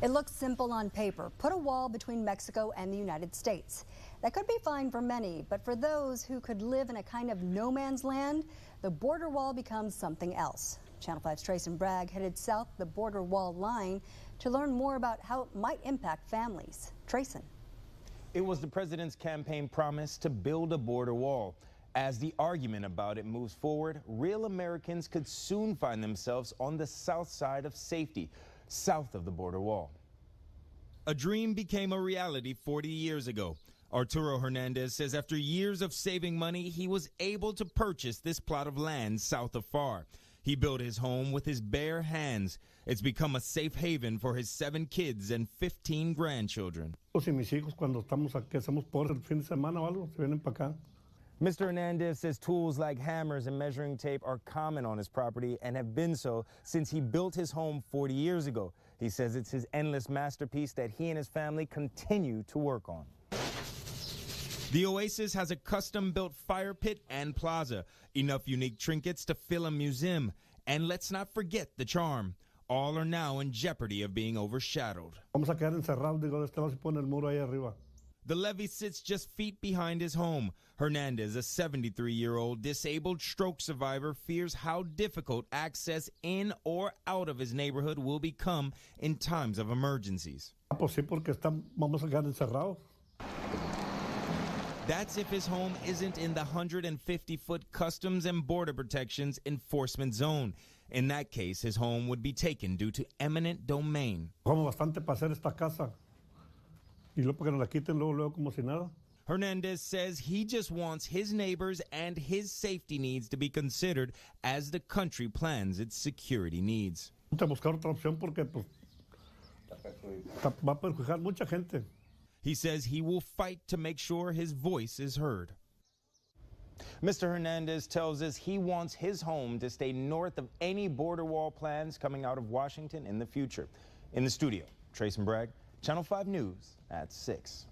It looks simple on paper. Put a wall between Mexico and the United States. That could be fine for many, but for those who could live in a kind of no man's land, the border wall becomes something else. Channel 5's Trace Bragg headed south the border wall line to learn more about how it might impact families. Tracin. It was the president's campaign promise to build a border wall. As the argument about it moves forward, real Americans could soon find themselves on the south side of safety, south of the border wall. A dream became a reality 40 years ago. Arturo Hernandez says after years of saving money, he was able to purchase this plot of land south of FAR. He built his home with his bare hands. It's become a safe haven for his 7 kids and 15 grandchildren. Mr. Hernandez says tools like hammers and measuring tape are common on his property and have been so since he built his home 40 years ago. He says it's his endless masterpiece that he and his family continue to work on. The Oasis has a custom-built fire pit and plaza, enough unique trinkets to fill a museum. And let's not forget the charm. All are now in jeopardy of being overshadowed. The levee sits just feet behind his home. Hernandez, a 73-year-old disabled stroke survivor, fears how difficult access in or out of his neighborhood will become in times of emergencies. That's if his home isn't in the 150-foot Customs and Border Protection's enforcement zone. In that case, his home would be taken due to eminent domain. Hernandez says he just wants his neighbors and his safety needs to be considered as the country plans its security needs. He says he will fight to make sure his voice is heard. Mr. Hernandez tells us he wants his home to stay north of any border wall plans coming out of Washington in the future. In the studio, Trace Bragg, Channel 5 News at 6.